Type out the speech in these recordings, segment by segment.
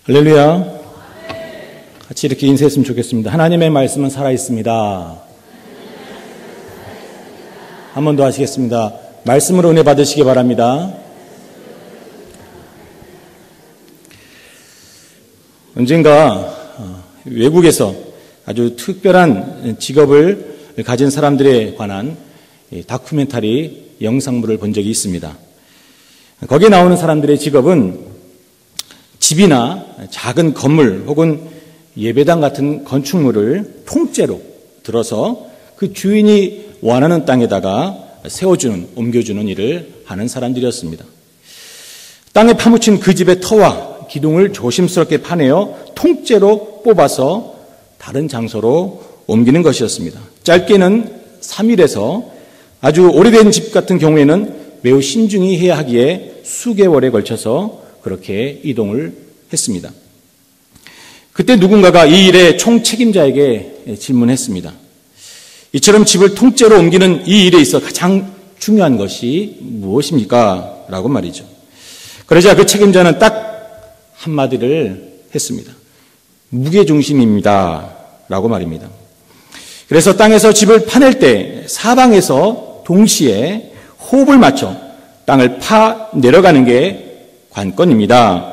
할렐루야. 같이 이렇게 인사했으면 좋겠습니다. 하나님의 말씀은 살아있습니다. 한 번 더 하시겠습니다. 말씀으로 은혜 받으시기 바랍니다. 언젠가 외국에서 아주 특별한 직업을 가진 사람들에 관한 다큐멘터리 영상물을 본 적이 있습니다. 거기에 나오는 사람들의 직업은 집이나 작은 건물 혹은 예배당 같은 건축물을 통째로 들어서 그 주인이 원하는 땅에다가 세워주는, 옮겨주는 일을 하는 사람들이었습니다. 땅에 파묻힌 그 집의 터와 기둥을 조심스럽게 파내어 통째로 뽑아서 다른 장소로 옮기는 것이었습니다. 짧게는 3일에서 아주 오래된 집 같은 경우에는 매우 신중히 해야 하기에 수개월에 걸쳐서 그렇게 이동을 했습니다. 그때 누군가가 이 일의 총책임자에게 질문했습니다. 이처럼 집을 통째로 옮기는 이 일에 있어 가장 중요한 것이 무엇입니까? 라고 말이죠. 그러자 그 책임자는 딱 한마디를 했습니다. 무게중심입니다. 라고 말입니다. 그래서 땅에서 집을 파낼 때 사방에서 동시에 호흡을 맞춰 땅을 파 내려가는 게 관건입니다.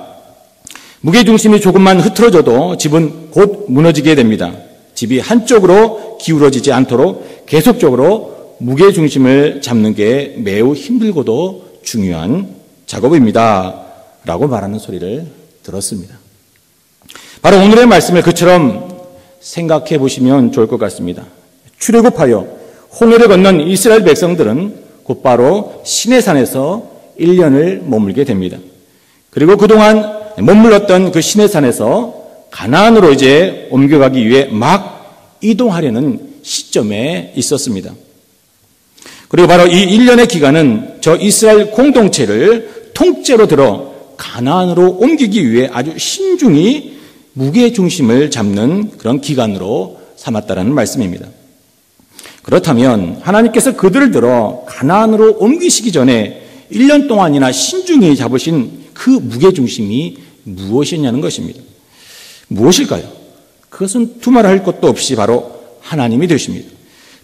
무게중심이 조금만 흐트러져도 집은 곧 무너지게 됩니다. 집이 한쪽으로 기울어지지 않도록 계속적으로 무게중심을 잡는 게 매우 힘들고도 중요한 작업입니다. 라고 말하는 소리를 들었습니다. 바로 오늘의 말씀을 그처럼 생각해 보시면 좋을 것 같습니다. 출애굽하여 홍해를 건넌 이스라엘 백성들은 곧바로 시내산에서 1년을 머물게 됩니다. 그리고 그동안 머물렀던 그 시내산에서 가나안으로 이제 옮겨가기 위해 막 이동하려는 시점에 있었습니다. 그리고 바로 이 1년의 기간은 저 이스라엘 공동체를 통째로 들어 가나안으로 옮기기 위해 아주 신중히 무게중심을 잡는 그런 기간으로 삼았다라는 말씀입니다. 그렇다면 하나님께서 그들을 들어 가나안으로 옮기시기 전에 1년 동안이나 신중히 잡으신 그 무게중심이 무엇이냐는 것입니다. 무엇일까요? 그것은 두말할 것도 없이 바로 하나님이 되십니다.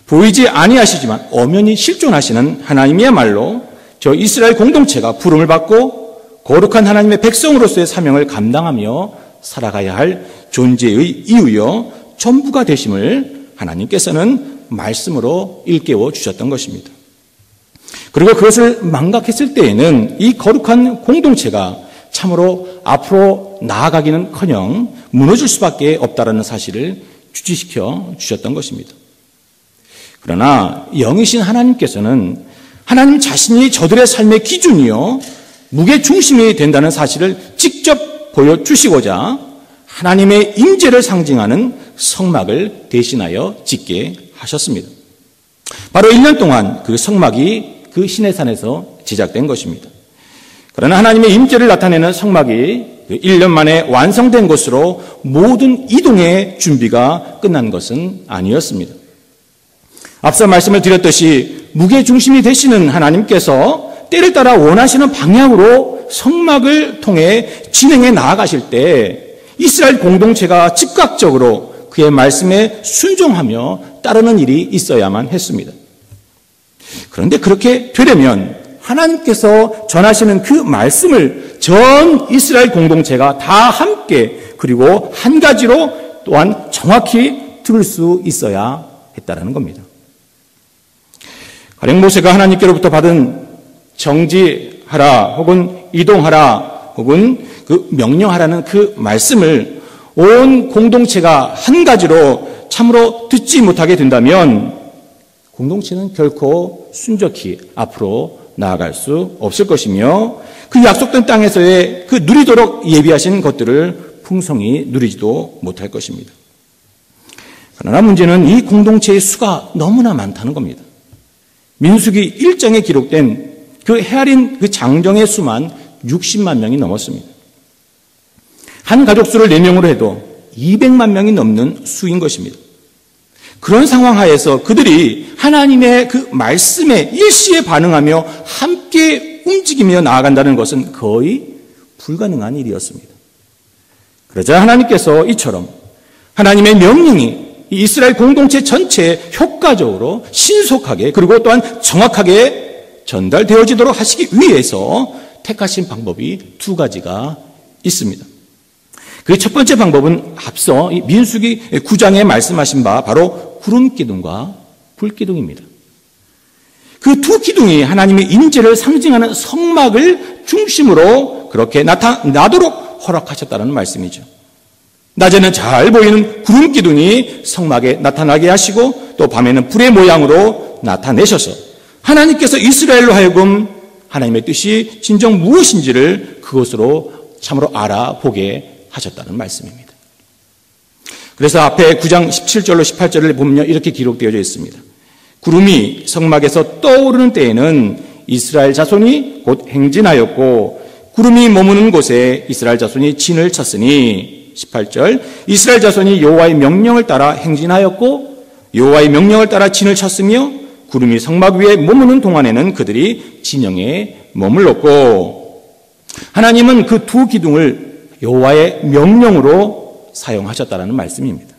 보이지 아니하시지만 엄연히 실존하시는 하나님이야말로 저 이스라엘 공동체가 부름을 받고 거룩한 하나님의 백성으로서의 사명을 감당하며 살아가야 할 존재의 이유요 전부가 되심을 하나님께서는 말씀으로 일깨워 주셨던 것입니다. 그리고 그것을 망각했을 때에는 이 거룩한 공동체가 참으로 앞으로 나아가기는커녕 무너질 수밖에 없다라는 사실을 주지시켜 주셨던 것입니다. 그러나 영이신 하나님께서는 하나님 자신이 저들의 삶의 기준이요 무게중심이 된다는 사실을 직접 보여주시고자 하나님의 임재를 상징하는 성막을 대신하여 짓게 하셨습니다. 바로 1년 동안 그 성막이 그 시내산에서 제작된 것입니다. 그러나 하나님의 임재를 나타내는 성막이 1년 만에 완성된 것으로 모든 이동의 준비가 끝난 것은 아니었습니다. 앞서 말씀을 드렸듯이 무게중심이 되시는 하나님께서 때를 따라 원하시는 방향으로 성막을 통해 진행해 나아가실 때 이스라엘 공동체가 즉각적으로 그의 말씀에 순종하며 따르는 일이 있어야만 했습니다. 그런데 그렇게 되려면 하나님께서 전하시는 그 말씀을 전 이스라엘 공동체가 다 함께 그리고 한 가지로 또한 정확히 들을 수 있어야 했다라는 겁니다. 가령 모세가 하나님께로부터 받은 정지하라 혹은 이동하라 혹은 그 명령하라는 그 말씀을 온 공동체가 한 가지로 참으로 듣지 못하게 된다면 공동체는 결코 순적히 앞으로 나아갈 수 없을 것이며 그 약속된 땅에서의 그 누리도록 예비하신 것들을 풍성히 누리지도 못할 것입니다. 그러나 문제는 이 공동체의 수가 너무나 많다는 겁니다. 민수기 1장에 기록된 그 헤아린 그 장정의 수만 60만 명이 넘었습니다. 한 가족 수를 4명으로 해도 200만 명이 넘는 수인 것입니다. 그런 상황 하에서 그들이 하나님의 그 말씀에 일시에 반응하며 함께 움직이며 나아간다는 것은 거의 불가능한 일이었습니다. 그러자 하나님께서 이처럼 하나님의 명령이 이스라엘 공동체 전체에 효과적으로 신속하게 그리고 또한 정확하게 전달되어지도록 하시기 위해서 택하신 방법이 두 가지가 있습니다. 그 첫 번째 방법은 앞서 민수기 9장에 말씀하신 바 바로 구름 기둥과 불 기둥입니다. 그 두 기둥이 하나님의 임재를 상징하는 성막을 중심으로 그렇게 나타나도록 허락하셨다는 말씀이죠. 낮에는 잘 보이는 구름 기둥이 성막에 나타나게 하시고 또 밤에는 불의 모양으로 나타내셔서 하나님께서 이스라엘로 하여금 하나님의 뜻이 진정 무엇인지를 그것으로 참으로 알아보게 하셨다는 말씀입니다. 그래서 앞에 9장 17절로 18절을 보면 이렇게 기록되어져 있습니다. 구름이 성막에서 떠오르는 때에는 이스라엘 자손이 곧 행진하였고 구름이 머무는 곳에 이스라엘 자손이 진을 쳤으니 18절 이스라엘 자손이 여호와의 명령을 따라 행진하였고 여호와의 명령을 따라 진을 쳤으며 구름이 성막 위에 머무는 동안에는 그들이 진영에 머물렀고 하나님은 그 두 기둥을 여호와의 명령으로 사용하셨다는 말씀입니다.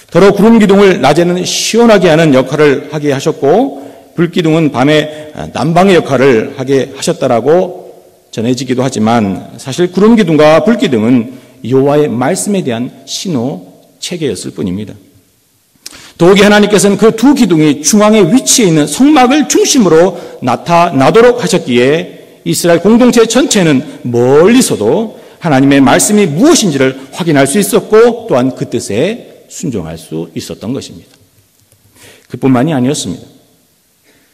더러 구름 기둥을 낮에는 시원하게 하는 역할을 하게 하셨고 불 기둥은 밤에 난방의 역할을 하게 하셨다라고 전해지기도 하지만 사실 구름 기둥과 불 기둥은 여호와의 말씀에 대한 신호 체계였을 뿐입니다. 더욱이 하나님께서는 그 두 기둥이 중앙에 위치해 있는 성막을 중심으로 나타나도록 하셨기에 이스라엘 공동체 전체는 멀리서도 하나님의 말씀이 무엇인지를 확인할 수 있었고 또한 그 뜻에 순종할 수 있었던 것입니다. 그뿐만이 아니었습니다.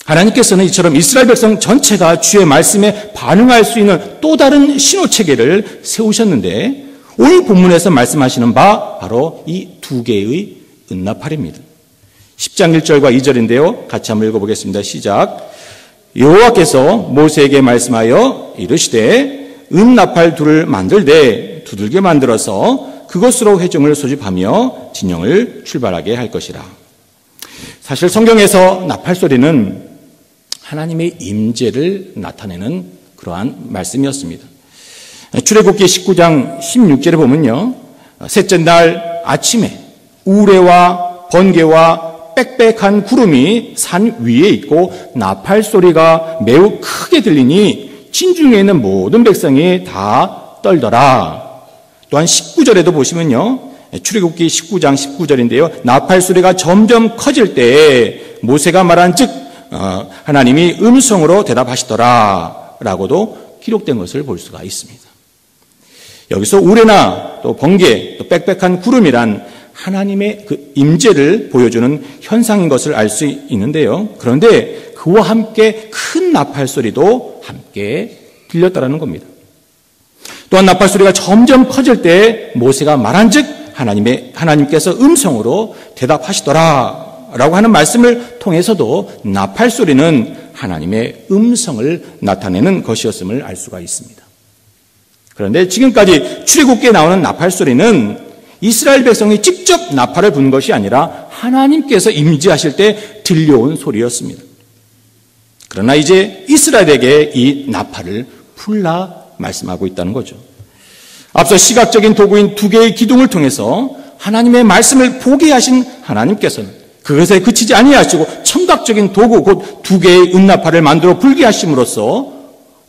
하나님께서는 이처럼 이스라엘 백성 전체가 주의 말씀에 반응할 수 있는 또 다른 신호체계를 세우셨는데 오늘 본문에서 말씀하시는 바 바로 이 두 개의 은나팔입니다. 10장 1절과 2절인데요. 같이 한번 읽어보겠습니다. 시작. 여호와께서 모세에게 말씀하여 이르시되 은나팔 둘을 만들되 두들겨 만들어서 그것으로 회중을 소집하며 진영을 출발하게 할 것이라. 사실 성경에서 나팔 소리는 하나님의 임재를 나타내는 그러한 말씀이었습니다. 출애굽기 19장 16절에 보면요. 셋째 날 아침에 우레와 번개와 빽빽한 구름이 산 위에 있고 나팔 소리가 매우 크게 들리니 진중에 있는 모든 백성이 다 떨더라. 또한 19절에도 보시면요. 출애굽기 19장 19절인데요. 나팔 소리가 점점 커질 때에 모세가 말한 즉 하나님이 음성으로 대답하시더라 라고도 기록된 것을 볼 수가 있습니다. 여기서 우레나 또 번개 또 빽빽한 구름이란 하나님의 그 임재를 보여주는 현상인 것을 알 수 있는데요. 그런데 그와 함께 큰 나팔 소리도 함께 들렸다라는 겁니다. 또한 나팔 소리가 점점 커질 때 모세가 말한즉 하나님께서 음성으로 대답하시더라 라고 하는 말씀을 통해서도 나팔 소리는 하나님의 음성을 나타내는 것이었음을 알 수가 있습니다. 그런데 지금까지 출애굽기에 나오는 나팔 소리는 이스라엘 백성이 직접 나팔을 분 것이 아니라 하나님께서 임재하실 때 들려온 소리였습니다. 그러나 이제 이스라엘에게 이 나팔을 풀라 말씀하고 있다는 거죠. 앞서 시각적인 도구인 두 개의 기둥을 통해서 하나님의 말씀을 보게 하신 하나님께서는 그것에 그치지 아니하시고 청각적인 도구 곧 두 개의 은나팔을 만들어 불게 하심으로써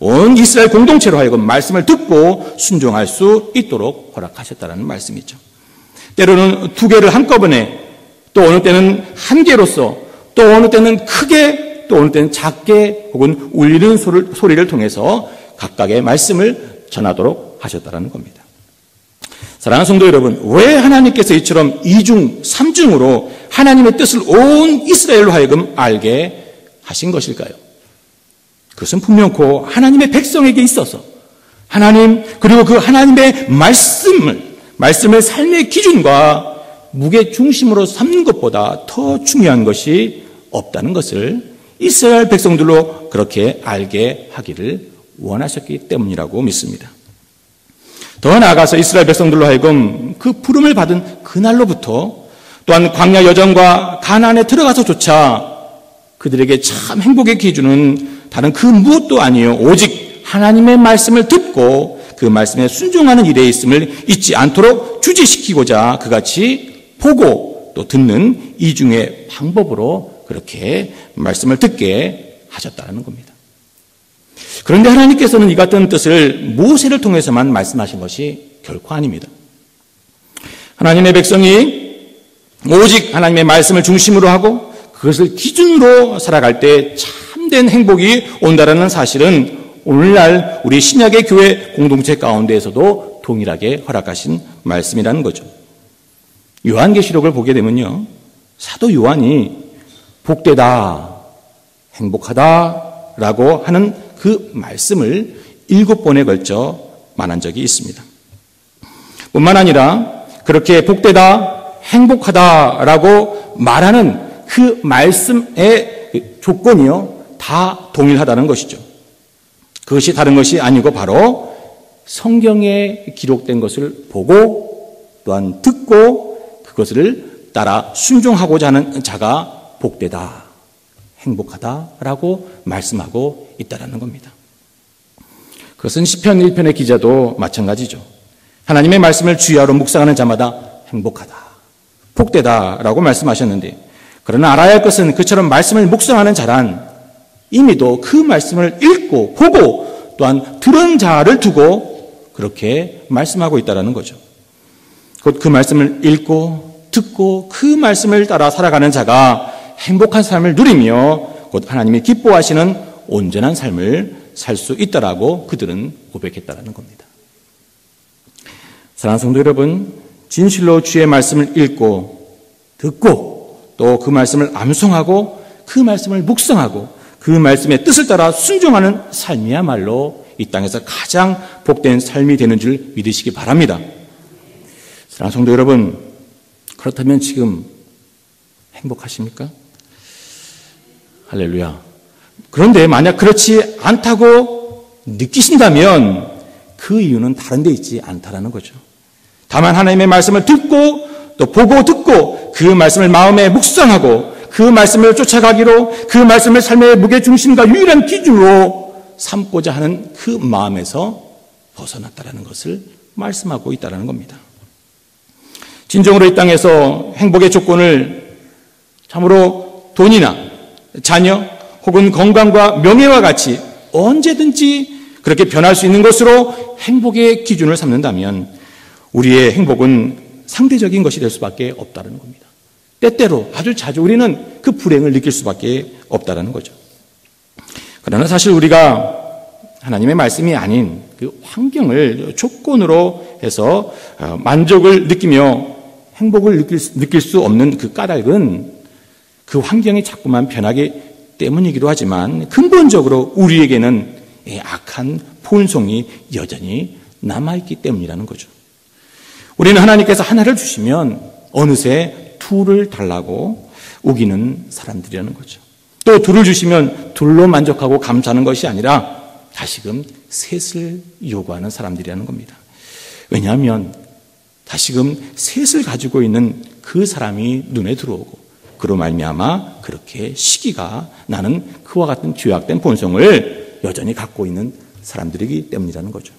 온 이스라엘 공동체로 하여금 말씀을 듣고 순종할 수 있도록 허락하셨다는 말씀이죠. 때로는 두 개를 한꺼번에 또 어느 때는 한 개로서 또 어느 때는 크게 또 어느 때는 작게 혹은 울리는 소리를 통해서 각각의 말씀을 전하도록 하셨다는 겁니다. 사랑하는 성도 여러분, 왜 하나님께서 이처럼 이중, 삼중으로 하나님의 뜻을 온 이스라엘로 하여금 알게 하신 것일까요? 그것은 분명코 하나님의 백성에게 있어서 하나님 그리고 그 하나님의 말씀을 삶의 기준과 무게 중심으로 삼는 것보다 더 중요한 것이 없다는 것을 이스라엘 백성들로 그렇게 알게 하기를 원하셨기 때문이라고 믿습니다. 더 나아가서 이스라엘 백성들로 하여금 그 부름을 받은 그날로부터 또한 광야 여정과 가나안에 들어가서조차 그들에게 참 행복의 기준은 다른 그 무엇도 아니에요. 오직 하나님의 말씀을 듣고 그 말씀에 순종하는 일에 있음을 잊지 않도록 주지시키고자 그같이 보고 또 듣는 이중의 방법으로 그렇게 말씀을 듣게 하셨다는 겁니다. 그런데 하나님께서는 이 같은 뜻을 모세를 통해서만 말씀하신 것이 결코 아닙니다. 하나님의 백성이 오직 하나님의 말씀을 중심으로 하고 그것을 기준으로 살아갈 때 참된 행복이 온다라는 사실은 오늘날 우리 신약의 교회 공동체 가운데에서도 동일하게 허락하신 말씀이라는 거죠. 요한계시록을 보게 되면요, 사도 요한이 복되다, 행복하다라고 하는 그 말씀을 7번에 걸쳐 말한 적이 있습니다. 뿐만 아니라 그렇게 복되다, 행복하다라고 말하는 그 말씀의 조건이요, 다 동일하다는 것이죠. 그것이 다른 것이 아니고 바로 성경에 기록된 것을 보고 또한 듣고 그것을 따라 순종하고자 하는 자가 복되다, 행복하다라고 말씀하고 있다는 겁니다. 그것은 시편 1편의 기자도 마찬가지죠. 하나님의 말씀을 주야로 묵상하는 자마다 행복하다, 복되다라고 말씀하셨는데, 그러나 알아야 할 것은 그처럼 말씀을 묵상하는 자란 이미도 그 말씀을 읽고 보고 또한 들은 자를 두고 그렇게 말씀하고 있다는 거죠. 곧 그 말씀을 읽고 듣고 그 말씀을 따라 살아가는 자가 행복한 삶을 누리며 곧 하나님이 기뻐하시는 온전한 삶을 살 수 있다라고 그들은 고백했다는 겁니다. 사랑하는 성도 여러분, 진실로 주의 말씀을 읽고 듣고 또 그 말씀을 암송하고 그 말씀을 묵상하고 그 말씀의 뜻을 따라 순종하는 삶이야말로 이 땅에서 가장 복된 삶이 되는 줄 믿으시기 바랍니다. 사랑하는 성도 여러분, 그렇다면 지금 행복하십니까? 할렐루야. 그런데 만약 그렇지 않다고 느끼신다면 그 이유는 다른 데 있지 않다라는 거죠. 다만 하나님의 말씀을 듣고 또 보고 듣고 그 말씀을 마음에 묵상하고 그 말씀을 쫓아가기로 그 말씀을 삶의 무게중심과 유일한 기준으로 삼고자 하는 그 마음에서 벗어났다라는 것을 말씀하고 있다는 겁니다. 진정으로 이 땅에서 행복의 조건을 참으로 돈이나 자녀 혹은 건강과 명예와 같이 언제든지 그렇게 변할 수 있는 것으로 행복의 기준을 삼는다면 우리의 행복은 상대적인 것이 될 수밖에 없다는 겁니다. 때때로 아주 자주 우리는 그 불행을 느낄 수밖에 없다는 거죠. 그러나 사실 우리가 하나님의 말씀이 아닌 그 환경을 조건으로 해서 만족을 느끼며 행복을 느낄 수 없는 그 까닭은 그 환경이 자꾸만 변하기 때문이기도 하지만 근본적으로 우리에게는 악한 본성이 여전히 남아있기 때문이라는 거죠. 우리는 하나님께서 하나를 주시면 어느새 둘을 달라고 우기는 사람들이라는 거죠. 또 둘을 주시면 둘로 만족하고 감사하는 것이 아니라 다시금 셋을 요구하는 사람들이라는 겁니다. 왜냐하면 다시금 셋을 가지고 있는 그 사람이 눈에 들어오고 그로 말미암아 그렇게 시기가 나는 그와 같은 죄악된 본성을 여전히 갖고 있는 사람들이기 때문이라는 거죠.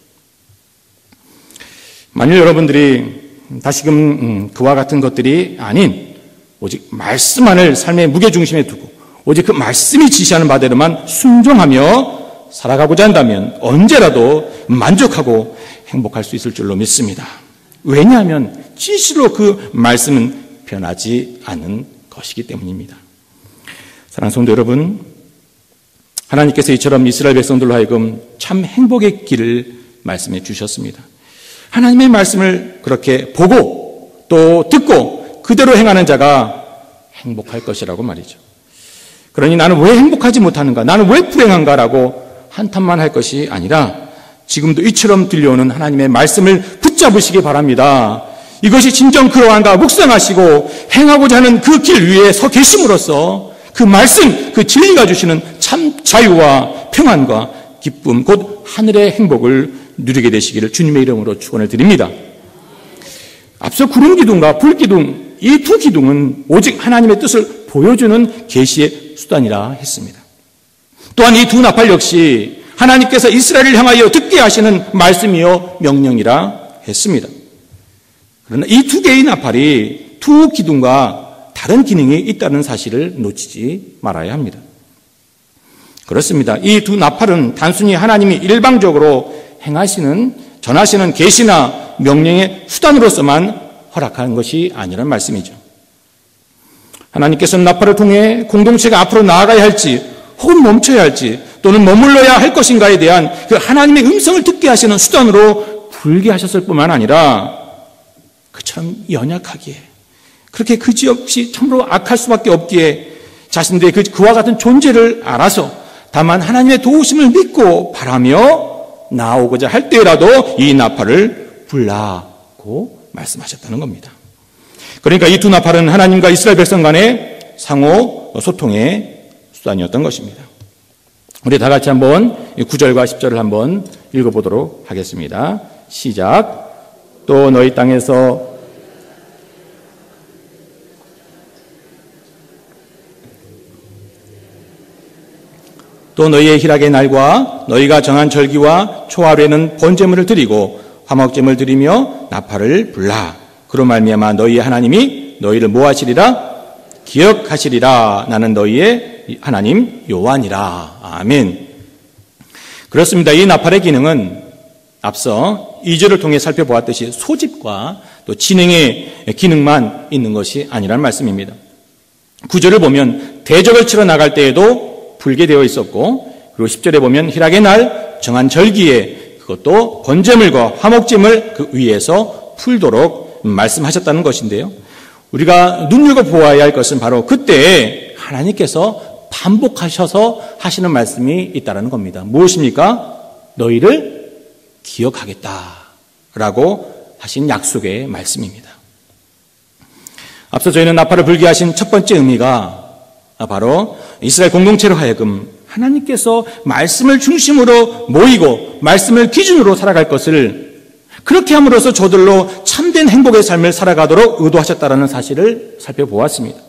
만일 여러분들이 다시금 그와 같은 것들이 아닌 오직 말씀만을 삶의 무게중심에 두고 오직 그 말씀이 지시하는 바대로만 순종하며 살아가고자 한다면 언제라도 만족하고 행복할 수 있을 줄로 믿습니다. 왜냐하면 진실로 그 말씀은 변하지 않는 것이기 때문입니다. 사랑하는 성도 여러분, 하나님께서 이처럼 이스라엘 백성들로 하여금 참 행복의 길을 말씀해 주셨습니다. 하나님의 말씀을 그렇게 보고 또 듣고 그대로 행하는 자가 행복할 것이라고 말이죠. 그러니 나는 왜 행복하지 못하는가? 나는 왜 불행한가라고 한탄만 할 것이 아니라 지금도 이처럼 들려오는 하나님의 말씀을 붙잡으시기 바랍니다. 이것이 진정 그러한가 묵상하시고 행하고자 하는 그 길 위에 서 계심으로써 그 말씀, 그 진리가 주시는 참 자유와 평안과 기쁨, 곧 하늘의 행복을 누리게 되시기를 주님의 이름으로 축원을 드립니다. 앞서 구름 기둥과 불 기둥, 이 두 기둥은 오직 하나님의 뜻을 보여주는 계시의 수단이라 했습니다. 또한 이 두 나팔 역시 하나님께서 이스라엘을 향하여 듣게 하시는 말씀이요 명령이라 했습니다. 그러나 이 두 개의 나팔이 두 기둥과 다른 기능이 있다는 사실을 놓치지 말아야 합니다. 그렇습니다. 이 두 나팔은 단순히 하나님이 일방적으로 전하시는 계시나 명령의 수단으로서만 허락한 것이 아니란 말씀이죠. 하나님께서는 나팔을 통해 공동체가 앞으로 나아가야 할지 혹은 멈춰야 할지 또는 머물러야 할 것인가에 대한 그 하나님의 음성을 듣게 하시는 수단으로 불게 하셨을 뿐만 아니라 그처럼 연약하기에 그렇게 그지없이 참으로 악할 수밖에 없기에 자신들의 그와 같은 존재를 알아서 다만 하나님의 도우심을 믿고 바라며 나오고자 할 때라도 이 나팔을 불라고 말씀하셨다는 겁니다. 그러니까 이 두 나팔은 하나님과 이스라엘 백성 간의 상호 소통의 수단이었던 것입니다. 우리 다 같이 한번 9절과 10절을 한번 읽어보도록 하겠습니다. 시작. 또 너희 땅에서 또 너희의 희락의 날과 너희가 정한 절기와 초하루에는 번제물을 드리고 화목제물을 드리며 나팔을 불라. 그로 말미암아 너희의 하나님이 너희를 모하시리라 기억하시리라. 나는 너희의 하나님 여호와니라. 아멘. 그렇습니다. 이 나팔의 기능은 앞서 2절을 통해 살펴보았듯이 소집과 또 진행의 기능만 있는 것이 아니라는 말씀입니다. 9절을 보면 대적을 치러 나갈 때에도 불게 되어 있었고, 그리고 10절에 보면 희락의 날 정한 절기에 그것도 번제물과 화목제물 그 위에서 풀도록 말씀하셨다는 것인데요. 우리가 눈여겨보아야 할 것은 바로 그때에 하나님께서 반복하셔서 하시는 말씀이 있다는 겁니다. 무엇입니까? 너희를 기억하겠다라고 하신 약속의 말씀입니다. 앞서 저희는 나팔을 불게 하신 첫 번째 의미가 바로 이스라엘 공동체로 하여금 하나님께서 말씀을 중심으로 모이고 말씀을 기준으로 살아갈 것을 그렇게 함으로써 저들로 참된 행복의 삶을 살아가도록 의도하셨다는 사실을 살펴보았습니다.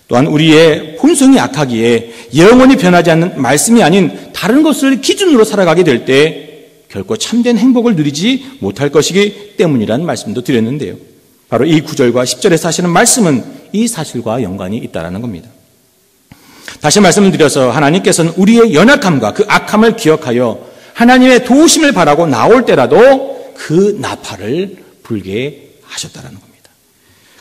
또한 우리의 본성이 약하기에 영원히 변하지 않는 말씀이 아닌 다른 것을 기준으로 살아가게 될 때 결코 참된 행복을 누리지 못할 것이기 때문이라는 말씀도 드렸는데요. 바로 이 9절과 10절에서 하시는 말씀은 이 사실과 연관이 있다는 겁니다. 다시 말씀을 드려서 하나님께서는 우리의 연약함과 그 악함을 기억하여 하나님의 도우심을 바라고 나올 때라도 그 나팔을 불게 하셨다는 겁니다.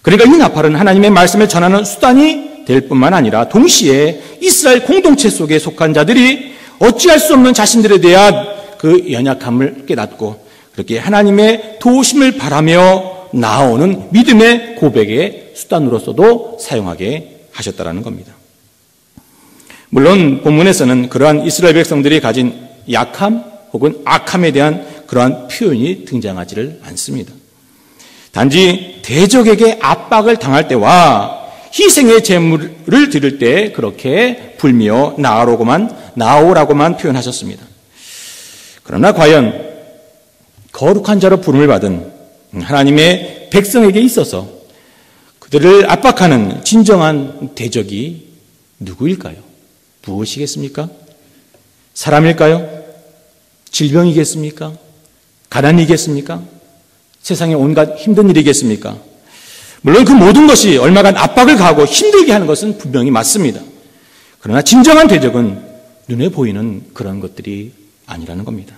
그러니까 이 나팔은 하나님의 말씀을 전하는 수단이 될 뿐만 아니라 동시에 이스라엘 공동체 속에 속한 자들이 어찌할 수 없는 자신들에 대한 그 연약함을 깨닫고 그렇게 하나님의 도우심을 바라며 나오는 믿음의 고백의 수단으로서도 사용하게 하셨다는 겁니다. 물론 본문에서는 그러한 이스라엘 백성들이 가진 약함 혹은 악함에 대한 그러한 표현이 등장하지를 않습니다. 단지 대적에게 압박을 당할 때와 희생의 제물을 드릴 때 그렇게 불며 나오라고만 표현하셨습니다. 그러나 과연 거룩한 자로 부름을 받은 하나님의 백성에게 있어서 그들을 압박하는 진정한 대적이 누구일까요? 무엇이겠습니까? 사람일까요? 질병이겠습니까? 가난이겠습니까? 세상의 온갖 힘든 일이겠습니까? 물론 그 모든 것이 얼마간 압박을 가하고 힘들게 하는 것은 분명히 맞습니다. 그러나 진정한 대적은 눈에 보이는 그런 것들이 아니라는 겁니다.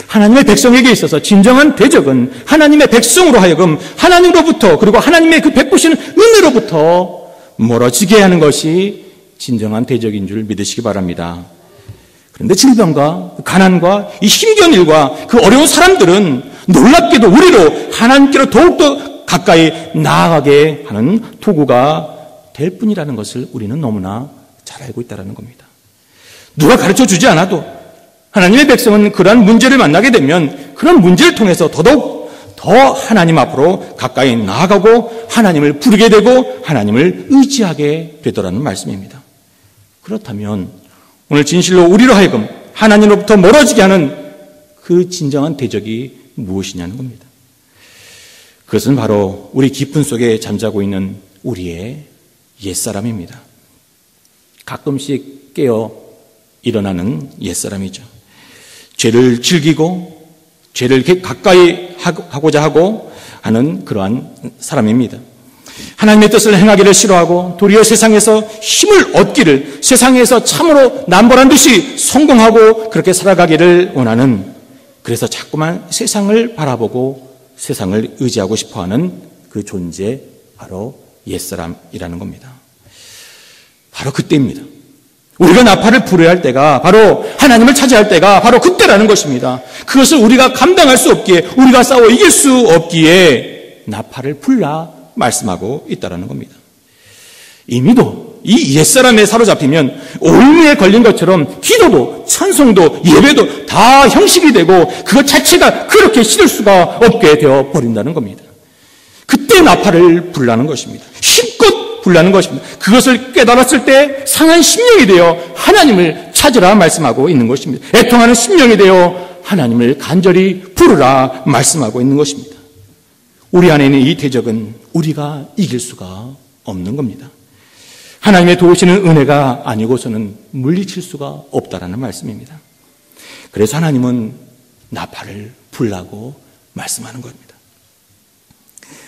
하나님의 백성에게 있어서 진정한 대적은 하나님의 백성으로 하여금 하나님으로부터 그리고 하나님의 그 베푸시는 은혜로부터 멀어지게 하는 것이 진정한 대적인 줄 믿으시기 바랍니다. 그런데 질병과 가난과 이 힘겨운 일과 그 어려운 사람들은 놀랍게도 우리로 하나님께로 더욱더 가까이 나아가게 하는 도구가 될 뿐이라는 것을 우리는 너무나 잘 알고 있다는 겁니다. 누가 가르쳐 주지 않아도 하나님의 백성은 그러한 문제를 만나게 되면 그런 문제를 통해서 더더욱 더 하나님 앞으로 가까이 나아가고 하나님을 부르게 되고 하나님을 의지하게 되더라는 말씀입니다. 그렇다면 오늘 진실로 우리로 하여금 하나님으로부터 멀어지게 하는 그 진정한 대적이 무엇이냐는 겁니다. 그것은 바로 우리 깊은 속에 잠자고 있는 우리의 옛사람입니다. 가끔씩 깨어 일어나는 옛사람이죠. 죄를 즐기고 죄를 가까이 하고자 하고 하는 그러한 사람입니다. 하나님의 뜻을 행하기를 싫어하고 도리어 세상에서 힘을 얻기를, 세상에서 참으로 남보란 듯이 성공하고 그렇게 살아가기를 원하는, 그래서 자꾸만 세상을 바라보고 세상을 의지하고 싶어하는 그 존재, 바로 옛사람이라는 겁니다. 바로 그때입니다. 우리가 나팔을 불어야 할 때가, 바로 하나님을 찾아야 할 때가 바로 그때라는 것입니다. 그것을 우리가 감당할 수 없기에, 우리가 싸워 이길 수 없기에 나팔을 불라 말씀하고 있다는 겁니다. 이미도 이 옛사람에 사로잡히면 올무에 걸린 것처럼 기도도 찬송도 예배도 다 형식이 되고 그것 자체가 그렇게 싫을 수가 없게 되어 버린다는 겁니다. 그때 나팔을 불라는 것입니다. 힘껏 불라는 것입니다. 그것을 깨달았을 때 상한 심령이 되어 하나님을 찾으라 말씀하고 있는 것입니다. 애통하는 심령이 되어 하나님을 간절히 부르라 말씀하고 있는 것입니다. 우리 안에 있는 이 대적은 우리가 이길 수가 없는 겁니다. 하나님의 도우시는 은혜가 아니고서는 물리칠 수가 없다라는 말씀입니다. 그래서 하나님은 나팔을 불라고 말씀하는 겁니다.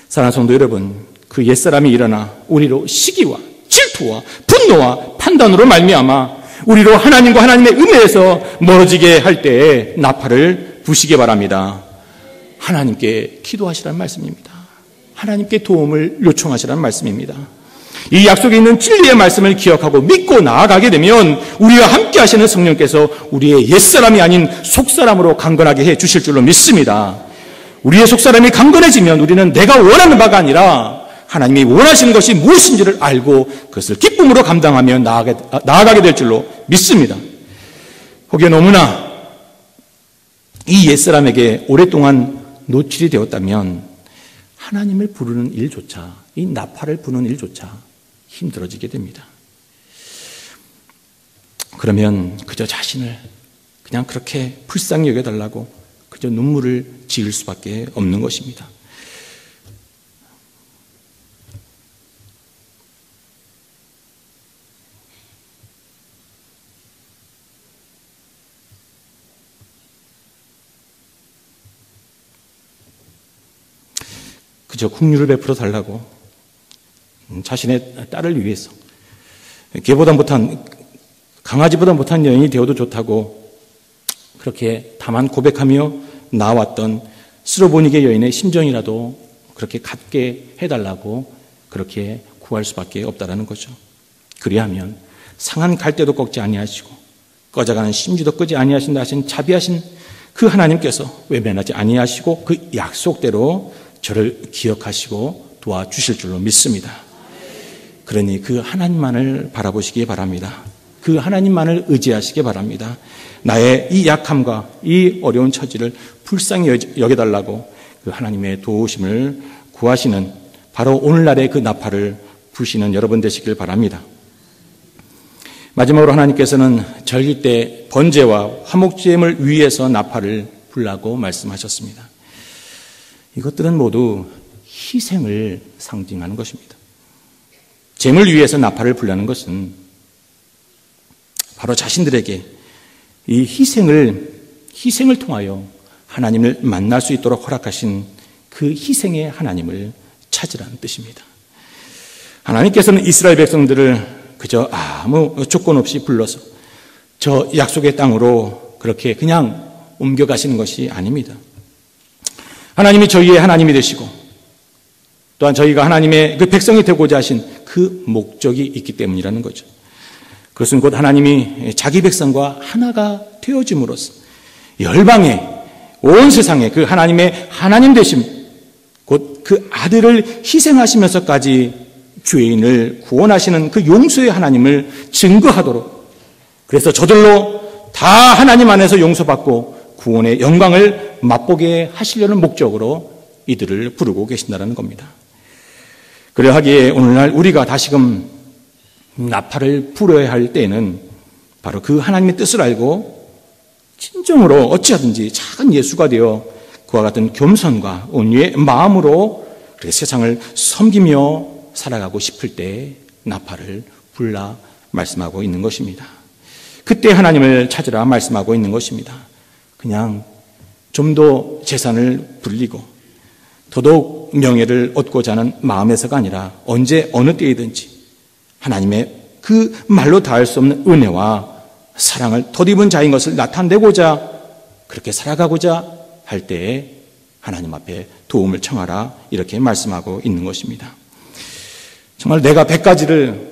사랑하는 성도 여러분, 그 옛사람이 일어나 우리로 시기와 질투와 분노와 판단으로 말미암아 우리로 하나님과 하나님의 은혜에서 멀어지게 할 때에 나팔을 부시기 바랍니다. 하나님께 기도하시라는 말씀입니다. 하나님께 도움을 요청하시라는 말씀입니다. 이 약속에 있는 진리의 말씀을 기억하고 믿고 나아가게 되면 우리와 함께 하시는 성령께서 우리의 옛사람이 아닌 속사람으로 강건하게 해 주실 줄로 믿습니다. 우리의 속사람이 강건해지면 우리는 내가 원하는 바가 아니라 하나님이 원하시는 것이 무엇인지를 알고 그것을 기쁨으로 감당하며 나아가게 될 줄로 믿습니다. 혹여 너무나 이 옛사람에게 오랫동안 노출이 되었다면 하나님을 부르는 일조차, 이 나팔을 부는 일조차 힘들어지게 됩니다. 그러면 그저 자신을 그냥 그렇게 불쌍히 여겨달라고 그저 눈물을 지을 수밖에 없는 것입니다. 그저 긍휼을 베풀어 달라고 자신의 딸을 위해서 개보다 못한, 강아지보다 못한 여인이 되어도 좋다고 그렇게 다만 고백하며 나왔던 스로보니게 여인의 심정이라도 그렇게 갖게 해달라고 그렇게 구할 수밖에 없다라는 거죠. 그리하면 상한 갈대도 꺾지 아니하시고 꺼져가는 심지도 끄지 아니하신다 하신 자비하신 그 하나님께서 외면하지 아니하시고 그 약속대로 저를 기억하시고 도와주실 줄로 믿습니다. 그러니 그 하나님만을 바라보시기 바랍니다. 그 하나님만을 의지하시기 바랍니다. 나의 이 약함과 이 어려운 처지를 불쌍히 여겨달라고 그 하나님의 도우심을 구하시는, 바로 오늘날의 그 나팔을 부시는 여러분 되시길 바랍니다. 마지막으로 하나님께서는 절기 때 번제와 화목제물 위에서 나팔을 불라고 말씀하셨습니다. 이것들은 모두 희생을 상징하는 것입니다. 제물 위에서 나팔을 불라는 것은 바로 자신들에게 이 희생을 통하여 하나님을 만날 수 있도록 허락하신 그 희생의 하나님을 찾으라는 뜻입니다. 하나님께서는 이스라엘 백성들을 그저 아무 조건 없이 불러서 저 약속의 땅으로 그렇게 그냥 옮겨가시는 것이 아닙니다. 하나님이 저희의 하나님이 되시고 또한 저희가 하나님의 그 백성이 되고자 하신 그 목적이 있기 때문이라는 거죠. 그것은 곧 하나님이 자기 백성과 하나가 되어짐으로써 열방의 온 세상에 그 하나님의 하나님 되심, 곧 그 아들을 희생하시면서까지 죄인을 구원하시는 그 용서의 하나님을 증거하도록, 그래서 저들로 다 하나님 안에서 용서받고 구원의 영광을 맛보게 하시려는 목적으로 이들을 부르고 계신다는 겁니다. 그러하기에 오늘날 우리가 다시금 나팔을 불어야 할 때에는 바로 그 하나님의 뜻을 알고 진정으로 어찌하든지 작은 예수가 되어 그와 같은 겸손과 온유의 마음으로 세상을 섬기며 살아가고 싶을 때 나팔을 불라 말씀하고 있는 것입니다. 그때 하나님을 찾으라 말씀하고 있는 것입니다. 그냥 좀 더 재산을 불리고 더더욱 명예를 얻고자 하는 마음에서가 아니라 언제 어느 때이든지 하나님의 그 말로 다할 수 없는 은혜와 사랑을 덧입은 자인 것을 나타내고자 그렇게 살아가고자 할 때에 하나님 앞에 도움을 청하라 이렇게 말씀하고 있는 것입니다. 정말 내가 100가지를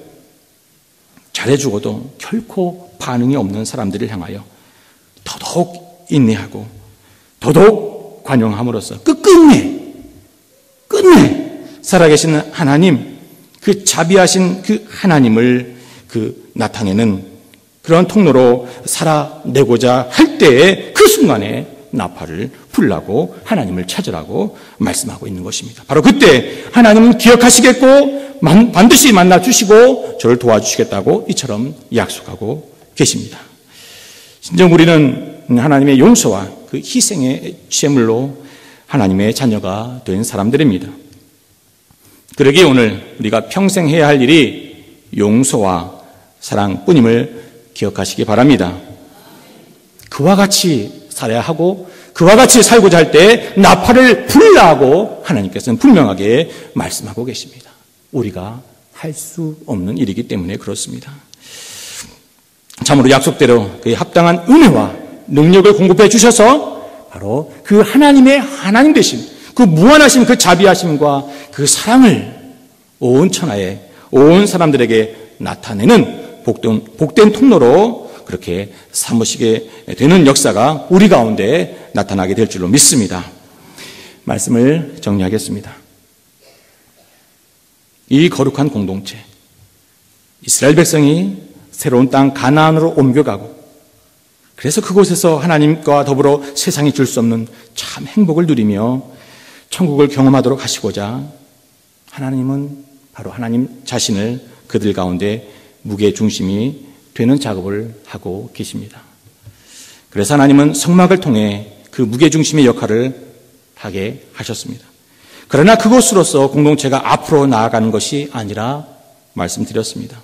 잘해주고도 결코 반응이 없는 사람들을 향하여 더더욱 인내하고 더더욱 관용함으로써 끝내 살아계신 하나님, 그 자비하신 그 하나님을 나타내는 그런 통로로 살아내고자 할 때에 그 순간에 나팔을 불라고 하나님을 찾으라고 말씀하고 있는 것입니다. 바로 그때 하나님은 기억하시겠고 반드시 만나주시고 저를 도와주시겠다고 이처럼 약속하고 계십니다. 진정 우리는 하나님의 용서와 그 희생의 제물로 하나님의 자녀가 된 사람들입니다. 그러기에 오늘 우리가 평생 해야 할 일이 용서와 사랑뿐임을 기억하시기 바랍니다. 그와 같이 살아야 하고 그와 같이 살고자 할 때 나팔을 불라고 하나님께서는 분명하게 말씀하고 계십니다. 우리가 할 수 없는 일이기 때문에 그렇습니다. 참으로 약속대로 그의 합당한 은혜와 능력을 공급해 주셔서 바로 그 하나님의 하나님 되심, 그 무한하심, 그 자비하심과 그 사랑을 온 천하에 온 사람들에게 나타내는 복된 통로로 그렇게 삼으시게 되는 역사가 우리 가운데 나타나게 될 줄로 믿습니다. 말씀을 정리하겠습니다. 이 거룩한 공동체, 이스라엘 백성이 새로운 땅 가나안으로 옮겨가고 그래서 그곳에서 하나님과 더불어 세상이 줄 수 없는 참 행복을 누리며 천국을 경험하도록 하시고자 하나님은 바로 하나님 자신을 그들 가운데 무게중심이 되는 작업을 하고 계십니다. 그래서 하나님은 성막을 통해 그 무게중심의 역할을 하게 하셨습니다. 그러나 그것으로서 공동체가 앞으로 나아가는 것이 아니라 말씀드렸습니다.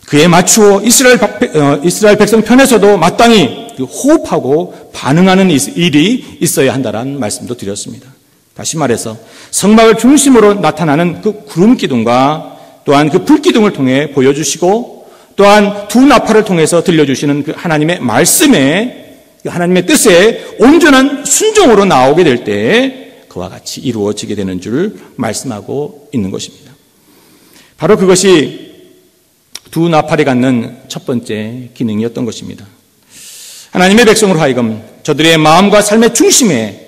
그에 맞추어 이스라엘 백성 편에서도 마땅히 호흡하고 반응하는 일이 있어야 한다는 말씀도 드렸습니다. 다시 말해서 성막을 중심으로 나타나는 그 구름 기둥과 또한 그 불 기둥을 통해 보여주시고 또한 두 나팔을 통해서 들려주시는 그 하나님의 말씀에 하나님의 뜻에 온전한 순종으로 나오게 될 때 그와 같이 이루어지게 되는 줄 말씀하고 있는 것입니다. 바로 그것이 두 나팔이 갖는 첫 번째 기능이었던 것입니다. 하나님의 백성으로 하여금 저들의 마음과 삶의 중심에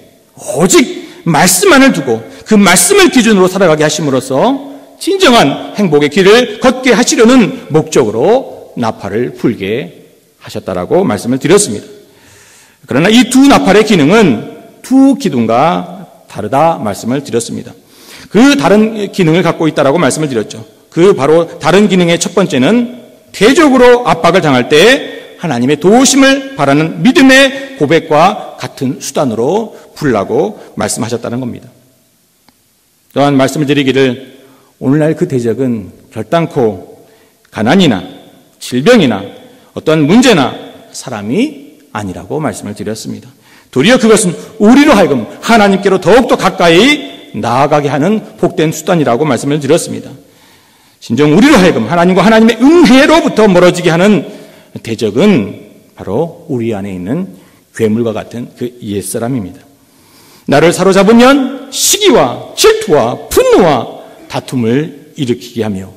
오직 말씀만을 두고 그 말씀을 기준으로 살아가게 하심으로써 진정한 행복의 길을 걷게 하시려는 목적으로 나팔을 불게 하셨다라고 말씀을 드렸습니다. 그러나 이 두 나팔의 기능은 두 기둥과 다르다 말씀을 드렸습니다. 그 다른 기능을 갖고 있다라고 말씀을 드렸죠. 그 바로 다른 기능의 첫 번째는 대적으로 압박을 당할 때 하나님의 도우심을 바라는 믿음의 고백과 같은 수단으로 부르라고 말씀하셨다는 겁니다. 또한 말씀을 드리기를 오늘날 그 대적은 결단코 가난이나 질병이나 어떤 문제나 사람이 아니라고 말씀을 드렸습니다. 도리어 그것은 우리로 하여금 하나님께로 더욱더 가까이 나아가게 하는 복된 수단이라고 말씀을 드렸습니다. 진정 우리로 하여금 하나님과 하나님의 은혜로부터 멀어지게 하는 대적은 바로 우리 안에 있는 괴물과 같은 그 옛사람입니다. 나를 사로잡으면 시기와 질투와 분노와 다툼을 일으키게 하며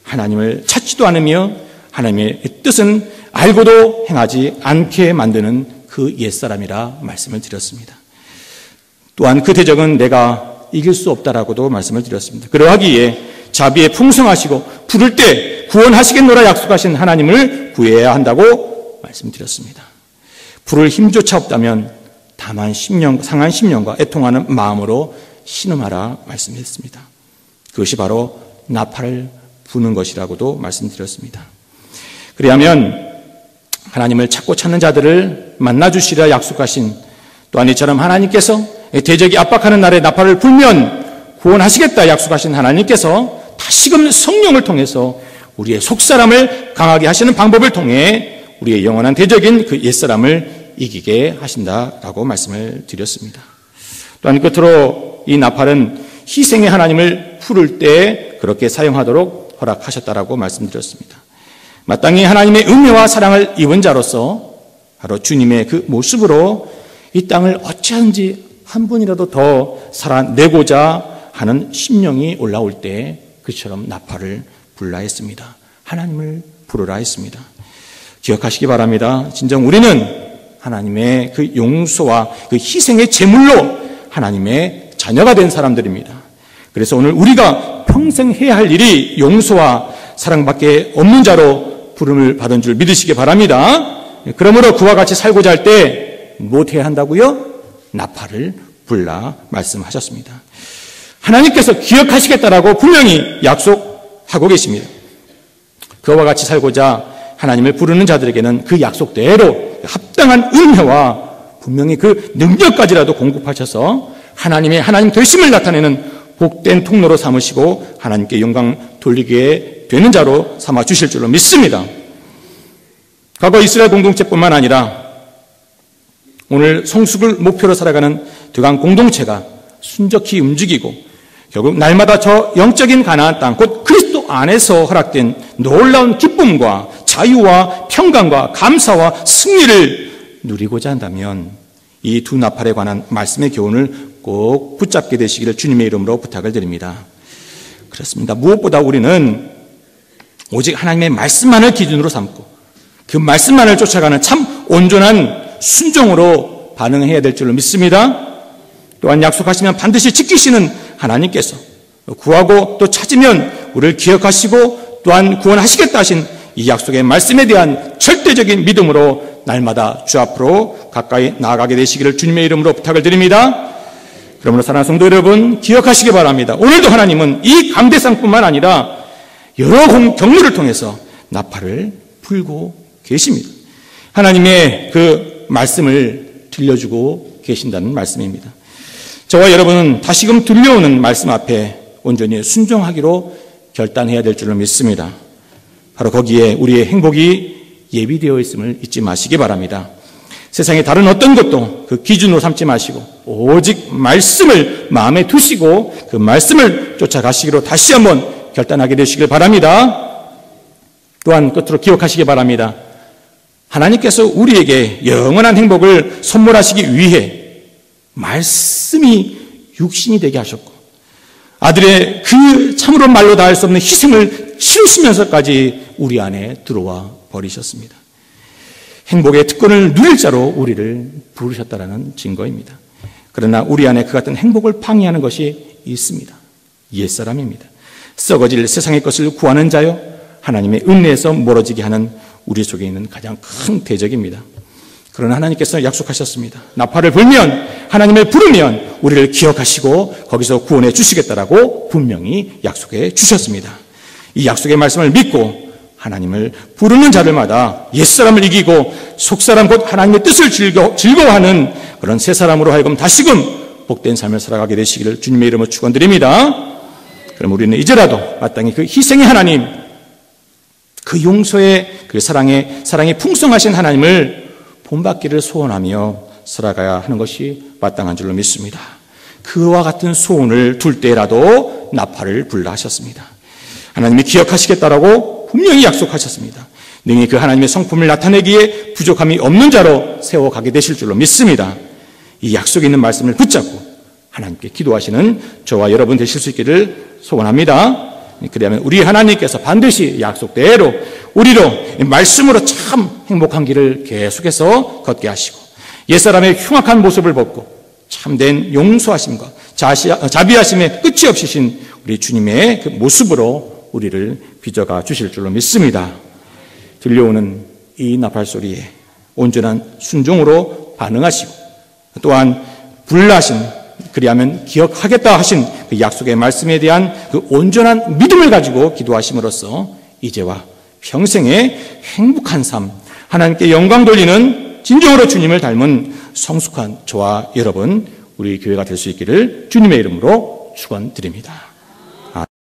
하나님을 찾지도 않으며 하나님의 뜻은 알고도 행하지 않게 만드는 그 옛사람이라 말씀을 드렸습니다. 또한 그 대적은 내가 이길 수 없다라고도 말씀을 드렸습니다. 그러하기에 자비에 풍성하시고 부를 때 구원하시겠노라 약속하신 하나님을 구해야 한다고 말씀드렸습니다. 부를 힘조차 없다면 다만 상한 심령과 애통하는 마음으로 신음하라 말씀했습니다. 그것이 바로 나팔을 부는 것이라고도 말씀드렸습니다. 그리하면 하나님을 찾고 찾는 자들을 만나주시리라 약속하신 또한 이처럼 하나님께서 대적이 압박하는 날에 나팔을 불면 구원하시겠다 약속하신 하나님께서 다시금 성령을 통해서 우리의 속사람을 강하게 하시는 방법을 통해 우리의 영원한 대적인 그 옛사람을 이기게 하신다라고 말씀을 드렸습니다. 또한 끝으로 이 나팔은 희생의 하나님을 부를 때 그렇게 사용하도록 허락하셨다라고 말씀드렸습니다. 마땅히 하나님의 은혜와 사랑을 입은 자로서 바로 주님의 그 모습으로 이 땅을 어찌하든지 한 분이라도 더 살아내고자 하는 심령이 올라올 때 그처럼 나팔을 불라 했습니다. 하나님을 부르라 했습니다. 기억하시기 바랍니다. 진정 우리는 하나님의 그 용서와 그 희생의 제물로 하나님의 자녀가 된 사람들입니다. 그래서 오늘 우리가 평생 해야 할 일이 용서와 사랑밖에 없는 자로 부름을 받은 줄 믿으시기 바랍니다. 그러므로 그와 같이 살고자 할 때 무엇 해야 한다고요? 나팔을 불라 말씀하셨습니다. 하나님께서 기억하시겠다라고 분명히 약속하고 계십니다. 그와 같이 살고자 하나님을 부르는 자들에게는 그 약속대로 합당한 은혜와 분명히 그 능력까지라도 공급하셔서 하나님 되심을 나타내는 복된 통로로 삼으시고 하나님께 영광 돌리게 되는 자로 삼아 주실 줄로 믿습니다. 과거 이스라엘 공동체뿐만 아니라 오늘 성숙을 목표로 살아가는 두강 공동체가 순적히 움직이고 결국 날마다 저 영적인 가나안 땅, 곧 그리스도 안에서 허락된 놀라운 기쁨과 자유와 평강과 감사와 승리를 누리고자 한다면 이 두 나팔에 관한 말씀의 교훈을 꼭 붙잡게 되시기를 주님의 이름으로 부탁을 드립니다. 그렇습니다. 무엇보다 우리는 오직 하나님의 말씀만을 기준으로 삼고 그 말씀만을 쫓아가는 참 온전한 순종으로 반응해야 될 줄로 믿습니다. 또한 약속하시면 반드시 지키시는 하나님께서 구하고 또 찾으면 우리를 기억하시고 또한 구원하시겠다 하신 이 약속의 말씀에 대한 절대적인 믿음으로 날마다 주 앞으로 가까이 나아가게 되시기를 주님의 이름으로 부탁을 드립니다. 그러므로 사랑하는 성도 여러분, 기억하시기 바랍니다. 오늘도 하나님은 이 감대상뿐만 아니라 여러 경로를 통해서 나팔을 불고 계십니다. 하나님의 그 말씀을 들려주고 계신다는 말씀입니다. 저와 여러분은 다시금 들려오는 말씀 앞에 온전히 순종하기로 결단해야 될 줄로 믿습니다. 바로 거기에 우리의 행복이 예비되어 있음을 잊지 마시기 바랍니다. 세상의 다른 어떤 것도 그 기준으로 삼지 마시고 오직 말씀을 마음에 두시고 그 말씀을 쫓아가시기로 다시 한번 결단하게 되시길 바랍니다. 또한 끝으로 기억하시기 바랍니다. 하나님께서 우리에게 영원한 행복을 선물하시기 위해 말씀이 육신이 되게 하셨고 아들의 그 참으로 말로 다 할 수 없는 희생을 치르시면서까지 우리 안에 들어와 버리셨습니다. 행복의 특권을 누릴 자로 우리를 부르셨다라는 증거입니다. 그러나 우리 안에 그 같은 행복을 방해하는 것이 있습니다. 옛사람입니다. 썩어질 세상의 것을 구하는 자요, 하나님의 은혜에서 멀어지게 하는 우리 속에 있는 가장 큰 대적입니다. 그러나 하나님께서 약속하셨습니다. 나팔을 불면, 하나님을 부르면 우리를 기억하시고 거기서 구원해 주시겠다라고 분명히 약속해 주셨습니다. 이 약속의 말씀을 믿고 하나님을 부르는 자들마다 옛사람을 이기고 속사람 곧 하나님의 뜻을 즐거워하는 그런 새 사람으로 하여금 다시금 복된 삶을 살아가게 되시기를 주님의 이름으로 축원드립니다. 그럼 우리는 이제라도 마땅히 그 희생의 하나님, 그 용서의 그 사랑이 풍성하신 하나님을 본받기를 소원하며 살아가야 하는 것이 마땅한 줄로 믿습니다. 그와 같은 소원을 둘 때라도 나팔을 불라 하셨습니다. 하나님이 기억하시겠다라고 분명히 약속하셨습니다. 능히 그 하나님의 성품을 나타내기에 부족함이 없는 자로 세워가게 되실 줄로 믿습니다. 이 약속에 있는 말씀을 붙잡고 하나님께 기도하시는 저와 여러분 되실 수 있기를 소원합니다. 그러면 우리 하나님께서 반드시 약속대로 우리로 말씀으로 참 행복한 길을 계속해서 걷게 하시고 옛사람의 흉악한 모습을 벗고 참된 용서하심과 자비하심의 끝이 없으신 우리 주님의 그 모습으로 우리를 빚어가 주실 줄로 믿습니다. 들려오는 이 나팔 소리에 온전한 순종으로 반응하시고 또한 불나신 그리하면 기억하겠다 하신 그 약속의 말씀에 대한 그 온전한 믿음을 가지고 기도하심으로써 이제와 평생의 행복한 삶, 하나님께 영광 돌리는 진정으로 주님을 닮은 성숙한 저와 여러분, 우리 교회가 될 수 있기를 주님의 이름으로 축원드립니다.